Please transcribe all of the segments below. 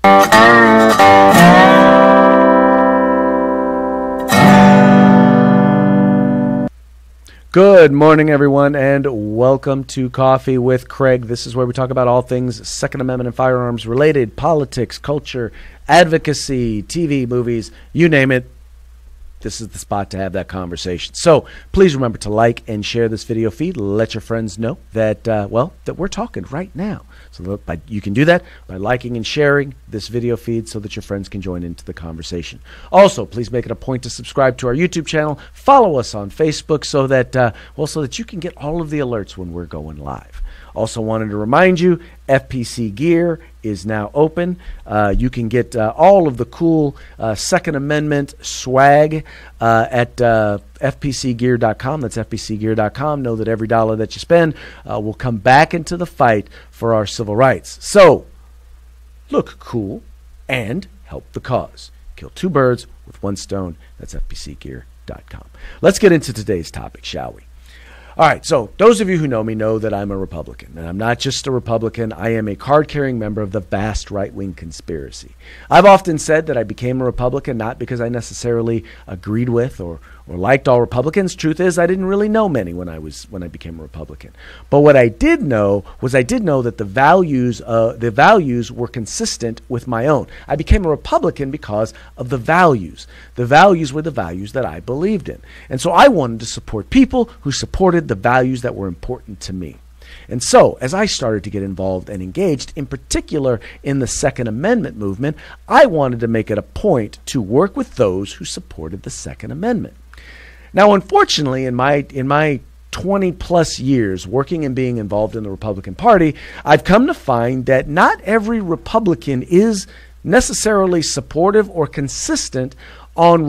Good morning, everyone, and welcome to Coffee with Craig. This is where we talk about all things Second Amendment and firearms related, politics, culture, advocacy, TV, movies, you name it. This is the spot to have that conversation. So please remember to like and share this video feed. Let your friends know that, that we're talking right now. So you can do that by liking and sharing this video feed so that your friends can join into the conversation. Also, please make it a point to subscribe to our YouTube channel. Follow us on Facebook so that, so that you can get all of the alerts when we're going live. Also wanted to remind you, FPC gear is now open. You can get all of the cool Second Amendment swag at fpcgear.com. That's fpcgear.com. Know that every dollar that you spend will come back into the fight for our civil rights. So, look cool and help the cause. Kill two birds with one stone. That's fpcgear.com. Let's get into today's topic, shall we? All right, so those of you who know me know that I'm a Republican, and I'm not just a Republican. I am a card-carrying member of the vast right-wing conspiracy. I've often said that I became a Republican not because I necessarily agreed with or liked all Republicans. Truth is, I didn't really know many when I became a Republican. But what I did know was that the values were consistent with my own. I became a Republican because of the values. The values were the values that I believed in. And so I wanted to support people who supported the values that were important to me. And so, as I started to get involved and engaged, in particular in the Second Amendment movement, I wanted to make it a point to work with those who supported the Second Amendment. Now, unfortunately, in my 20 plus years working and being involved in the Republican Party, I've come to find that not every Republican is necessarily supportive or consistent on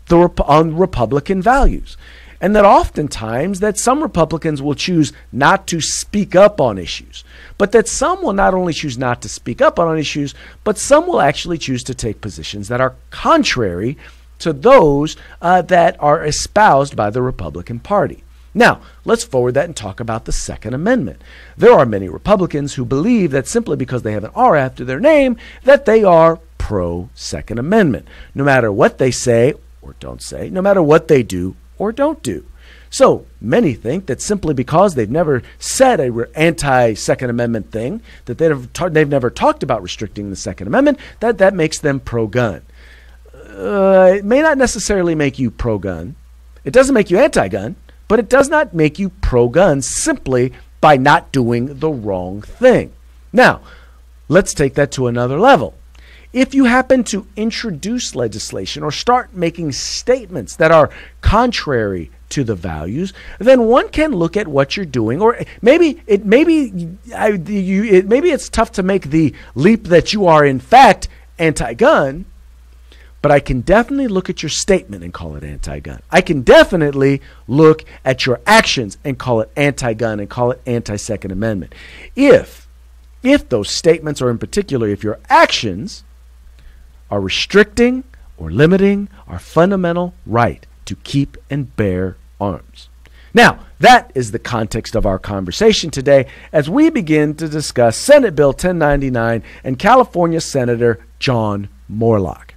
Republican values. And that oftentimes that some Republicans will choose not to speak up on issues, but that some will not only choose not to speak up on issues, but some will actually choose to take positions that are contrary to those that are espoused by the Republican Party. Now, let's forward that and talk about the Second Amendment. There are many Republicans who believe that simply because they have an R after their name, that they are pro-Second Amendment, no matter what they say or don't say, no matter what they do or don't do. So many think that simply because they've never said an anti-Second Amendment thing, that they've never talked about restricting the Second Amendment, that makes them pro-gun. It may not necessarily make you pro-gun. It doesn't make you anti-gun, but it does not make you pro-gun simply by not doing the wrong thing. Now, let's take that to another level. If you happen to introduce legislation or start making statements that are contrary to the values, then one can look at what you're doing, or maybe it's tough to make the leap that you are in fact anti-gun, but I can definitely look at your statement and call it anti-gun. I can definitely look at your actions and call it anti-gun and call it anti-Second Amendment. If those statements, or in particular if your actions are restricting or limiting our fundamental right to keep and bear arms. Now, that is the context of our conversation today as we begin to discuss Senate Bill 1099 and California Senator John Moorlach.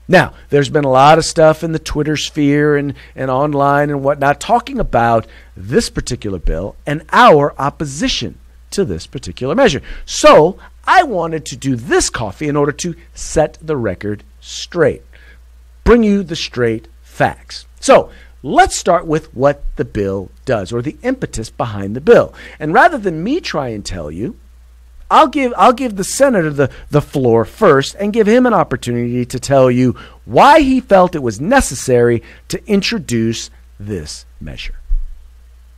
Now, there's been a lot of stuff in the Twitter sphere and online and whatnot talking about this particular bill and our opposition to this particular measure. So I wanted to do this coffee in order to set the record straight, bring you the straight facts. So let's start with what the bill does, or the impetus behind the bill. And rather than me try and tell you, I'll give the senator the floor first and give him an opportunity to tell you why he felt it was necessary to introduce this measure.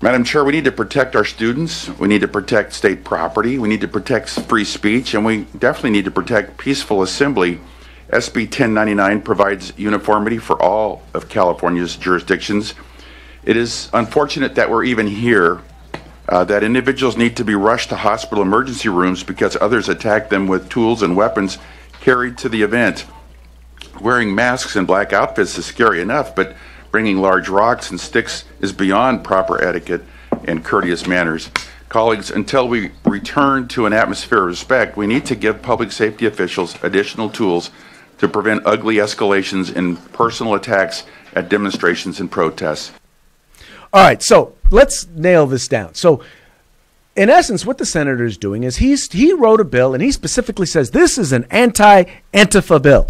Madam Chair, we need to protect our students. We need to protect state property. We need to protect free speech, and we definitely need to protect peaceful assembly. SB 1099 provides uniformity for all of California's jurisdictions. It is unfortunate that we're even here, that individuals need to be rushed to hospital emergency rooms because others attack them with tools and weapons carried to the event. Wearing masks and black outfits is scary enough, but bringing large rocks and sticks is beyond proper etiquette and courteous manners. Colleagues, until we return to an atmosphere of respect, we need to give public safety officials additional tools to prevent ugly escalations in personal attacks at demonstrations and protests. All right, so let's nail this down. So, in essence, what the senator is doing is he wrote a bill, and he specifically says this is an anti-Antifa bill,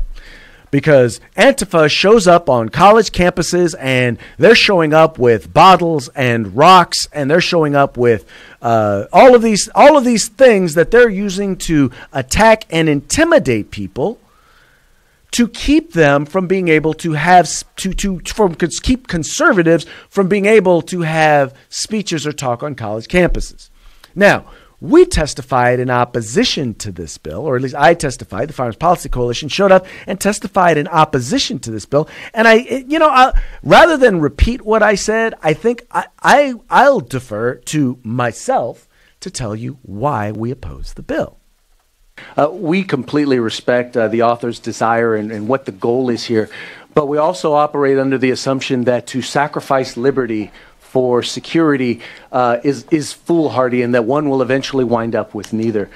because Antifa shows up on college campuses, and they're showing up with bottles and rocks, and they're showing up with all of these things that they're using to attack and intimidate people, to keep them from being able to have keep conservatives from being able to have speeches or talk on college campuses. Now, we testified in opposition to this bill, or at least I testified. The Firearms Policy Coalition showed up and testified in opposition to this bill. And rather than repeat what I said, I think I'll defer to myself to tell you why we oppose the bill. We completely respect the author's desire and what the goal is here, but we also operate under the assumption that to sacrifice liberty for security is foolhardy, and that one will eventually wind up with neither.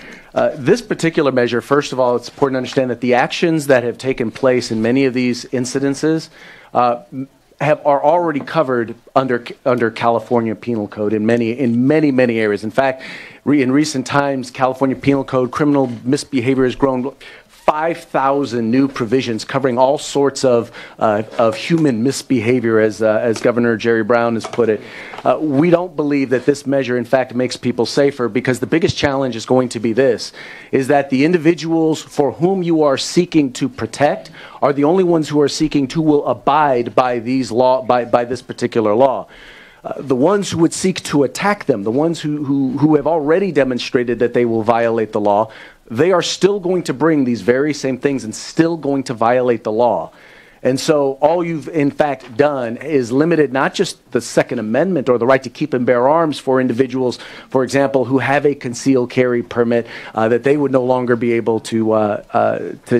This particular measure, first of all, it's important to understand that the actions that have taken place in many of these incidences are already covered under California Penal Code in many areas. In fact, in recent times, California Penal Code criminal misbehavior has grown 5,000 new provisions covering all sorts of human misbehavior, as Governor Jerry Brown has put it. We don't believe that this measure, in fact, makes people safer, because the biggest challenge is going to be is that the individuals for whom you are seeking to protect are the only ones who are seeking to will abide by by this particular law. The ones who would seek to attack them, the ones who have already demonstrated that they will violate the law, they are still going to bring these very same things and still going to violate the law. And so all you've in fact done is limited not just the Second Amendment or the right to keep and bear arms for individuals, for example, who have a concealed carry permit, that they would no longer be able to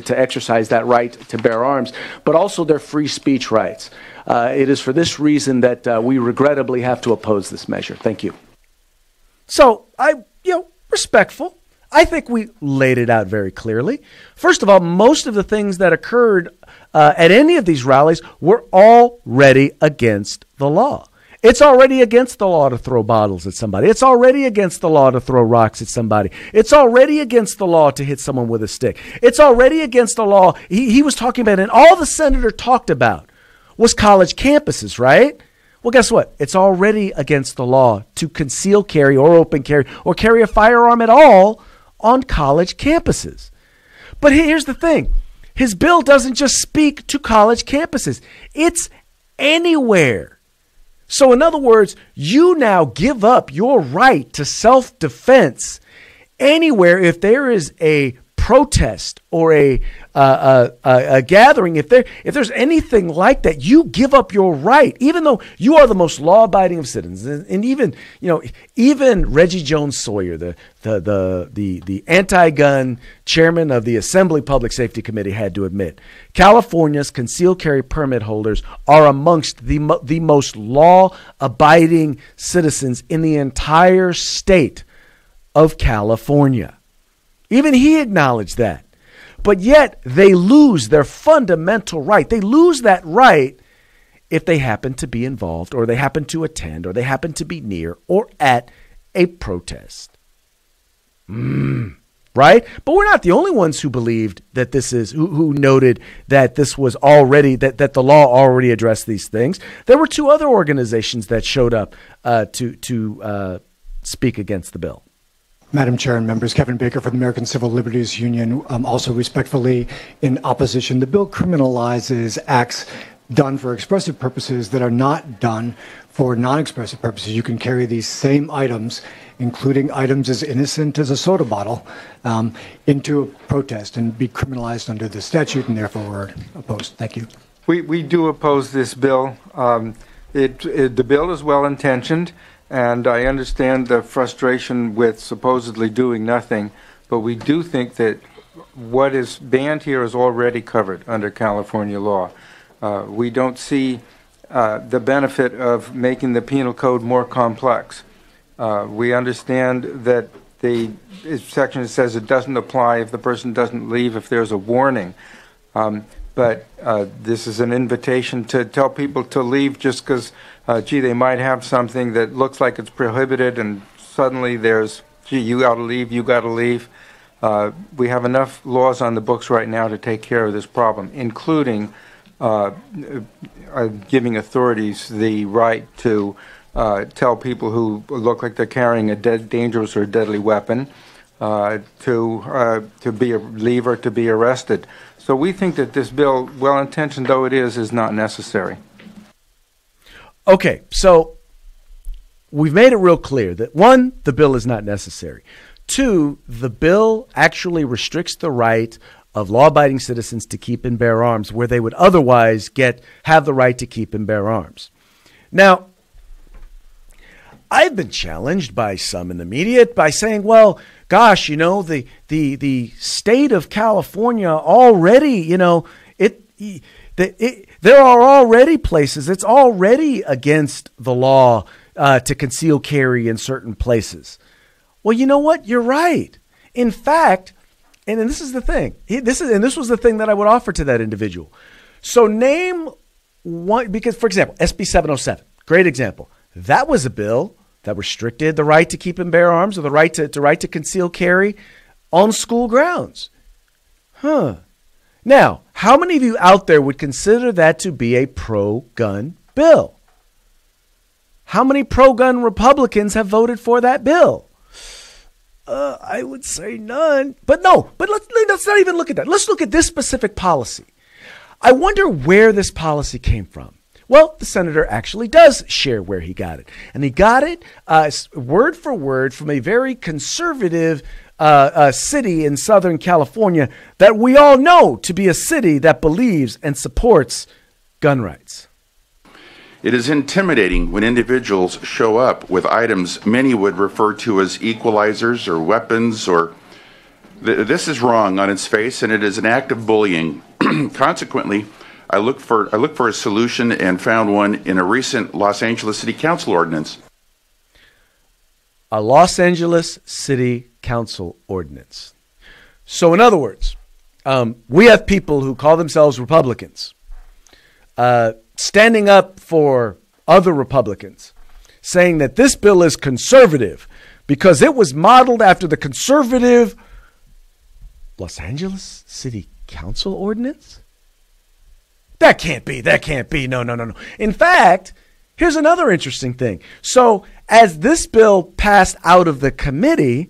exercise that right to bear arms, but also their free speech rights. It is for this reason that we regrettably have to oppose this measure. Thank you. So respectful. I think we laid it out very clearly. First of all, most of the things that occurred at any of these rallies were already against the law. It's already against the law to throw bottles at somebody. It's already against the law to throw rocks at somebody. It's already against the law to hit someone with a stick. It's already against the law. He was talking about, and all the senator talked about was college campuses, right? Well, guess what? It's already against the law to conceal carry or open carry or carry a firearm at all on college campuses. But here's the thing. His bill doesn't just speak to college campuses. It's anywhere. So in other words, you now give up your right to self-defense anywhere if there is a protest or a gathering. If there's anything like that, you give up your right, even though you are the most law-abiding of citizens. And even Reggie Jones Sawyer, the anti-gun chairman of the Assembly Public Safety Committee, had to admit California's concealed carry permit holders are amongst the most law-abiding citizens in the entire state of California. Even he acknowledged that. But yet they lose their fundamental right. They lose that right if they happen to be involved, or they happen to attend, or they happen to be near or at a protest. Right? But we're not the only ones who believed that who noted that this was already, that the law already addressed these things. There were two other organizations that showed up to speak against the bill. Madam Chair and members, Kevin Baker for the American Civil Liberties Union, also respectfully in opposition. The bill criminalizes acts done for expressive purposes that are not done for non-expressive purposes. You can carry these same items, including items as innocent as a soda bottle, into a protest and be criminalized under the statute, and therefore we're opposed. Thank you. We do oppose this bill. The bill is well-intentioned, and I understand the frustration with supposedly doing nothing, but we do think that what is banned here is already covered under California law. We don't see the benefit of making the penal code more complex. We understand that the section says it doesn't apply if the person doesn't leave if there's a warning. But this is an invitation to tell people to leave just because, gee, they might have something that looks like it's prohibited, and suddenly there's, gee, you got to leave, you got to leave. We have enough laws on the books right now to take care of this problem, including giving authorities the right to tell people who look like they're carrying a dangerous or deadly weapon to leave or to be arrested. So we think that this bill, well-intentioned though it is not necessary. Okay, so we've made it real clear that, one, the bill is not necessary. Two, the bill actually restricts the right of law-abiding citizens to keep and bear arms where they would otherwise have the right to keep and bear arms. Now, I've been challenged by some in the media by saying, well, gosh, the state of California already, there are already places, it's already against the law to conceal carry in certain places. Well, you know what? You're right. In fact, and this is the thing, this was the thing that I would offer to that individual. So name one, because, for example, SB 707, great example. That was a bill that restricted the right to keep and bear arms or the right to conceal carry on school grounds. Now, how many of you out there would consider that to be a pro-gun bill? How many pro-gun Republicans have voted for that bill? I would say none. But let's not even look at that. Let's look at this specific policy. I wonder where this policy came from. Well, the senator actually does share where he got it. And he got it word for word from a very conservative city in Southern California that we all know to be a city that believes and supports gun rights. It is intimidating when individuals show up with items many would refer to as equalizers or weapons, or this is wrong on its face, and it is an act of bullying. Consequently, I looked for a solution and found one in a recent Los Angeles City Council ordinance. A Los Angeles City Council ordinance. So in other words, we have people who call themselves Republicans standing up for other Republicans, saying that this bill is conservative because it was modeled after the conservative Los Angeles City Council ordinance? That can't be. No. In fact, here's another interesting thing. So as this bill passed out of the committee,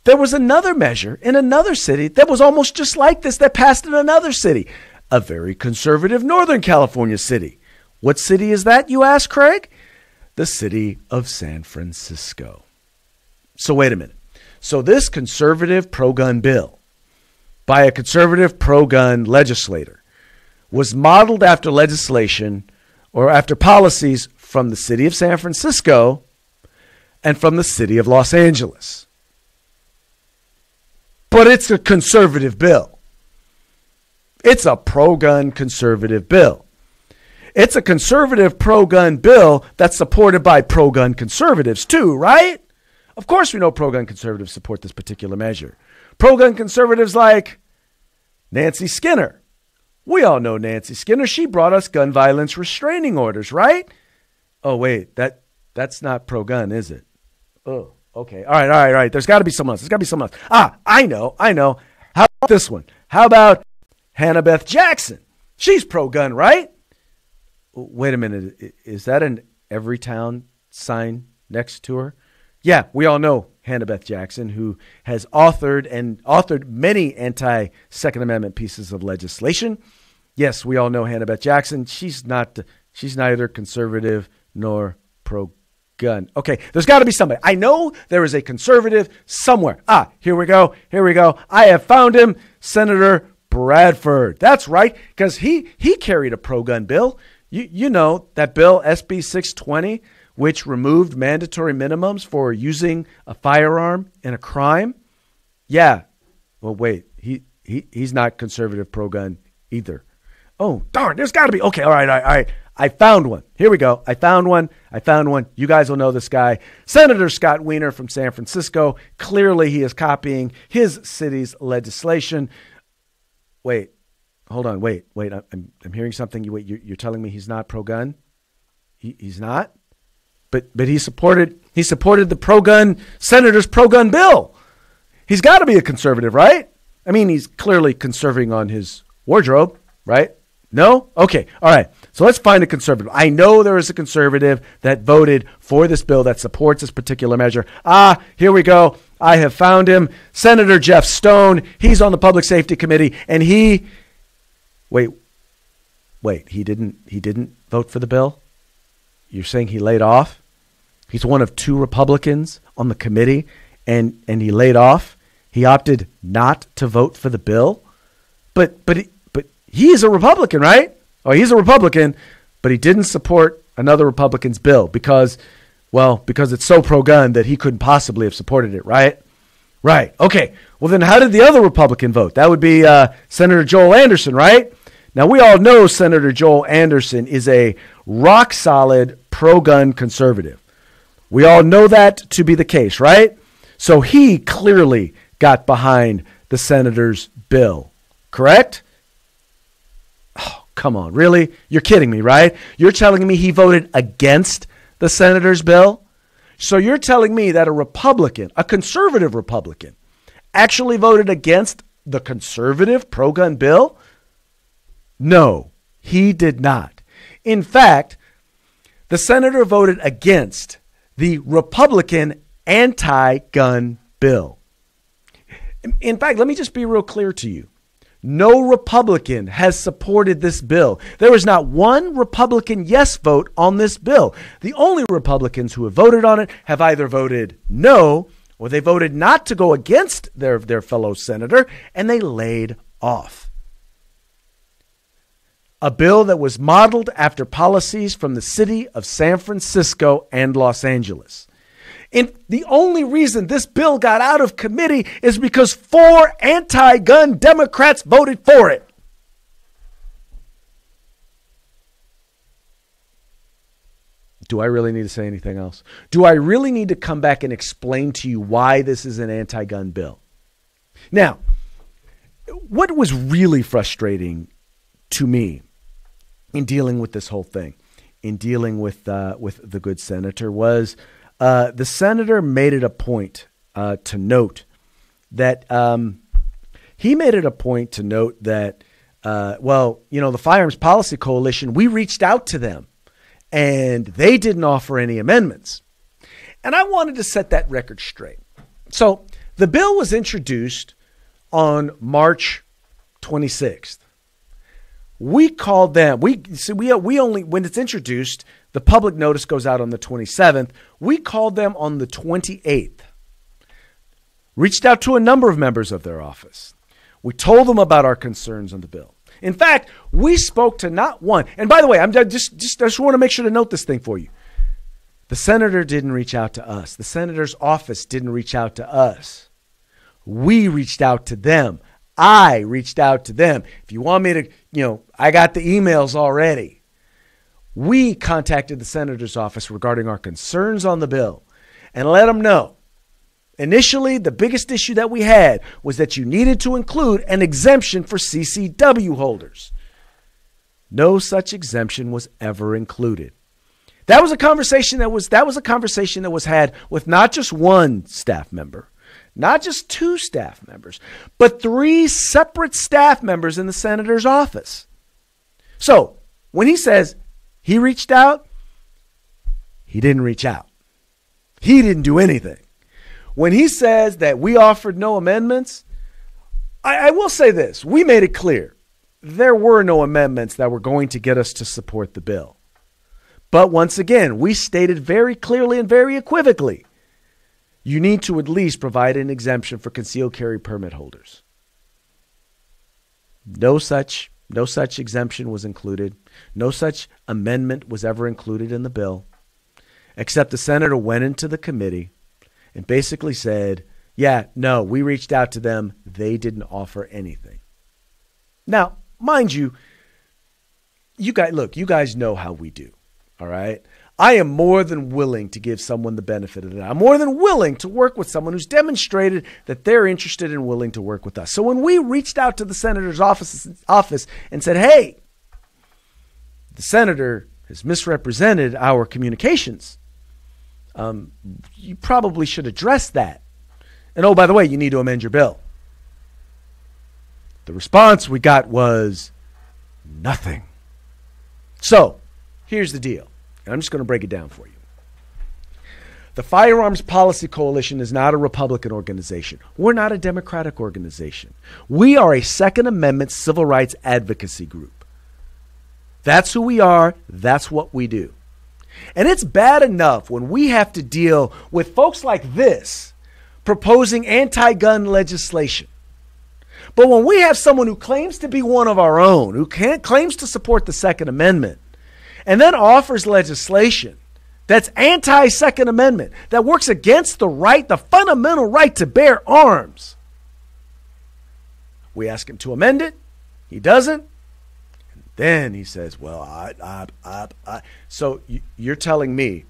there was another measure in another city that was almost just like this that passed in another city, a very conservative Northern California city. What city is that, you ask, Craig? The city of San Francisco. So wait a minute. So this conservative pro-gun bill by a conservative pro-gun legislator was modeled after legislation or after policies from the city of San Francisco and from the city of Los Angeles. But it's a conservative bill. It's a pro-gun conservative bill. It's a conservative pro-gun bill that's supported by pro-gun conservatives too, right? Of course we know pro-gun conservatives support this particular measure. Pro-gun conservatives like Nancy Skinner. We all know Nancy Skinner. She brought us gun violence restraining orders, right? Oh, wait, that's not pro-gun, is it? Oh, okay. All right. There's got to be someone else. I know. How about this one? How about Hannah Beth Jackson? She's pro-gun, right? Wait a minute. Is that an Everytown sign next to her? Yeah, we all know Hannah Beth Jackson, who has authored many anti-Second Amendment pieces of legislation. Yes, we all know Hannah Beth Jackson. She's neither conservative nor pro-gun. Okay, there's got to be somebody. I know there is a conservative somewhere. Here we go. I have found him, Senator Bradford. That's right, because he carried a pro-gun bill. You know that bill, SB 620, which removed mandatory minimums for using a firearm in a crime. Yeah. Well, wait, he's not conservative pro-gun either. Oh, darn, there's got to be. Okay, all right. I found one. Here we go. I found one. You guys will know this guy. Senator Scott Wiener from San Francisco. Clearly, he is copying his city's legislation. Wait, hold on. Wait. I'm hearing something. You're telling me he's not pro-gun? He's not? But he supported the pro-gun, senator's pro-gun bill. He's got to be a conservative, right? I mean, he's clearly conserving on his wardrobe, right? No? Okay. All right. So let's find a conservative. I know there is a conservative that voted for this bill that supports this particular measure. Here we go. I have found him. Senator Jeff Stone. He's on the Public Safety Committee, and he didn't vote for the bill? You're saying he laid off? He's one of 2 Republicans on the committee, and he laid off. He opted not to vote for the bill. But he's a Republican, right? Oh, he's a Republican, but he didn't support another Republican's bill because it's so pro-gun that he couldn't possibly have supported it, right? Right. Okay. Well, then how did the other Republican vote? That would be Senator Joel Anderson, right? Now, we all know Senator Joel Anderson is a rock-solid pro-gun conservative. We all know that to be the case, right? So he clearly got behind the senator's bill, correct? Oh, come on, really? You're kidding me, right? You're telling me he voted against the senator's bill? So you're telling me that a Republican, a conservative Republican, actually voted against the conservative pro-gun bill? No, he did not. In fact, the senator voted against the Republican anti-gun bill. In fact, let me just be real clear to you. No Republican has supported this bill. There is not one Republican yes vote on this bill. The only Republicans who have voted on it have either voted no or they voted not to go against their fellow senator, and they laid off. A bill that was modeled after policies from the city of San Francisco and Los Angeles. And the only reason this bill got out of committee is because 4 anti-gun Democrats voted for it. Do I really need to say anything else? Do I really need to come back and explain to you why this is an anti-gun bill? Now, what was really frustrating to me in dealing with this whole thing, in dealing with the good senator, was the senator made it a point to note that the Firearms Policy Coalition, we reached out to them and they didn't offer any amendments. And I wanted to set that record straight. So the bill was introduced on March 26th. We called them. We only, when it's introduced, the public notice goes out on the 27th. We called them on the 28th. Reached out to a number of members of their office. We told them about our concerns on the bill. In fact, we spoke to not one. And by the way, I just want to make sure to note this thing for you. The senator didn't reach out to us. The senator's office didn't reach out to us. We reached out to them. I reached out to them. If you want me to, I got the emails already. We contacted the senator's office regarding our concerns on the bill and let them know. Initially, the biggest issue that we had was that you needed to include an exemption for CCW holders. No such exemption was ever included. That was a conversation that was had with not just one staff member, not just 2 staff members, but 3 separate staff members in the senator's office. So when he says he reached out, he didn't reach out. He didn't do anything. When he says that we offered no amendments, I will say this. We made it clear. There were no amendments that were going to get us to support the bill. But once again, we stated very clearly and very equivocally, you need to at least provide an exemption for concealed carry permit holders. No such exemption was included. No such amendment was ever included in the bill, except the senator went into the committee and basically said, we reached out to them. They didn't offer anything. Now, mind you, you guys know how we do. All right. I am more than willing to give someone the benefit of the doubt. I'm more than willing to work with someone who's demonstrated that they're interested and willing to work with us. So when we reached out to the senator's office and said, hey, the senator has misrepresented our communications, you probably should address that. And oh, by the way, you need to amend your bill. The response we got was nothing. So here's the deal. And I'm just going to break it down for you. The Firearms Policy Coalition is not a Republican organization. We're not a Democratic organization. We are a Second Amendment civil rights advocacy group. That's who we are. That's what we do. And it's bad enough when we have to deal with folks like this proposing anti-gun legislation. But when we have someone who claims to be one of our own, who claims to support the Second Amendment, and then offers legislation that's anti-Second Amendment, that works against the fundamental right to bear arms, we ask him to amend it. He doesn't. And then he says, well, So you're telling me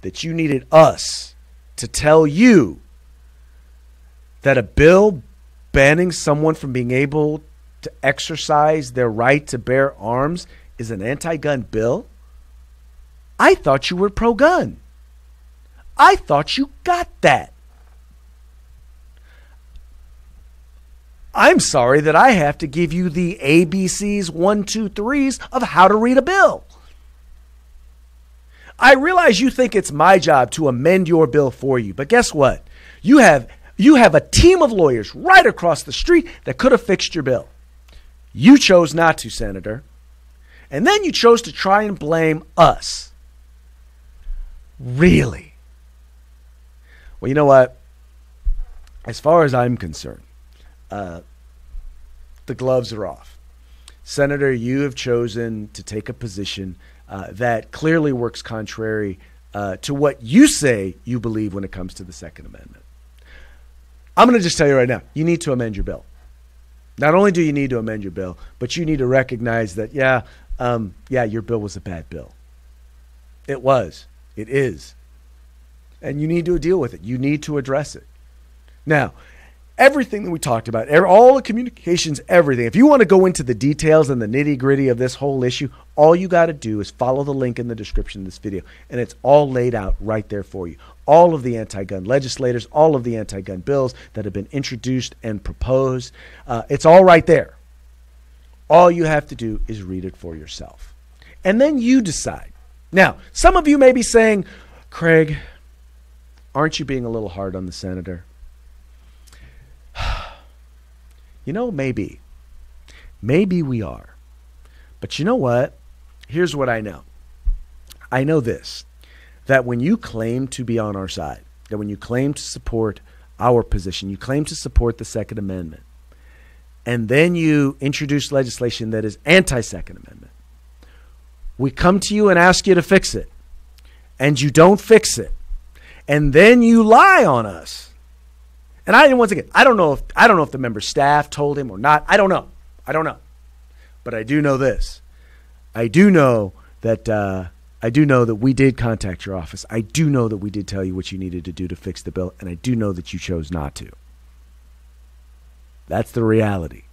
that you needed us to tell you that a bill banning someone from being able to exercise their right to bear arms is an anti-gun bill? I thought you were pro-gun. I thought you got that. I'm sorry that I have to give you the ABCs 1, 2, 3s of how to read a bill. I realize you think it's my job to amend your bill for you, but guess what? You have a team of lawyers right across the street that could have fixed your bill. You chose not to, Senator. And then you chose to try and blame us. Really? Well, you know what? As far as I'm concerned, the gloves are off. Senator, you have chosen to take a position that clearly works contrary to what you say you believe when it comes to the Second Amendment. I'm going to just tell you right now, you need to amend your bill. Not only do you need to amend your bill, but you need to recognize that, your bill was a bad bill. It was. It is. And you need to deal with it. You need to address it. Now, everything that we talked about, all the communications, everything, if you want to go into the details and the nitty-gritty of this whole issue, all you got to do is follow the link in the description of this video, and it's all laid out right there for you. All of the anti-gun legislators, all of the anti-gun bills that have been introduced and proposed, it's all right there. All you have to do is read it for yourself. And then you decide. Now, some of you may be saying, Craig, aren't you being a little hard on the senator? You know, maybe. Maybe we are. But you know what? Here's what I know. I know this, that when you claim to be on our side, that when you claim to support our position, you claim to support the Second Amendment, and then you introduce legislation that is anti-Second Amendment, we come to you and ask you to fix it, and you don't fix it, and then you lie on us. And once again, I don't know if the member staff told him or not. I don't know. But I do know this. I do know that we did contact your office. I do know that we did tell you what you needed to do to fix the bill, and I do know that you chose not to. That's the reality.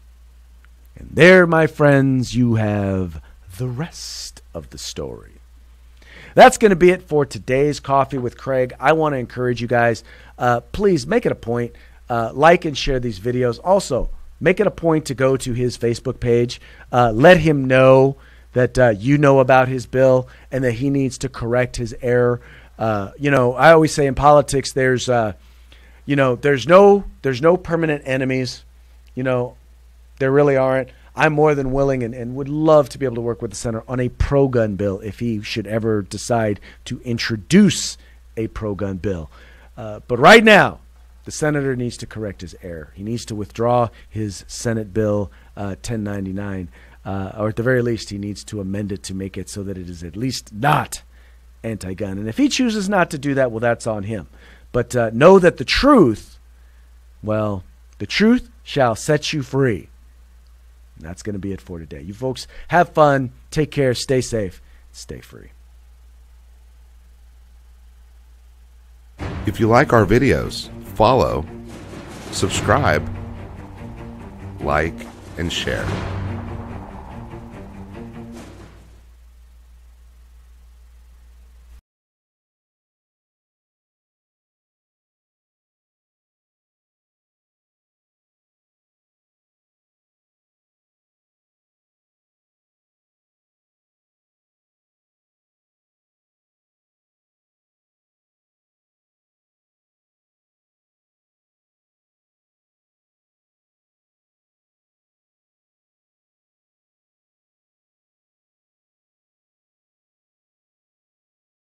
And there, my friends, you have the rest of the story. That's going to be it for today's Coffee with Craig. I want to encourage you guys, please make it a point, like and share these videos. Also, make it a point to go to his Facebook page. Let him know that you know about his bill and that he needs to correct his error. I always say in politics, there's no permanent enemies. There really aren't. I'm more than willing and would love to be able to work with the senator on a pro-gun bill if he should ever decide to introduce a pro-gun bill. But right now, the senator needs to correct his error. He needs to withdraw his Senate Bill 1099, or at the very least, he needs to amend it to make it so that it is at least not anti-gun. And if he chooses not to do that, well, that's on him. But know that the truth shall set you free. That's going to be it for today. You folks have fun, take care, stay safe, stay free. If you like our videos, follow, subscribe, like, and share.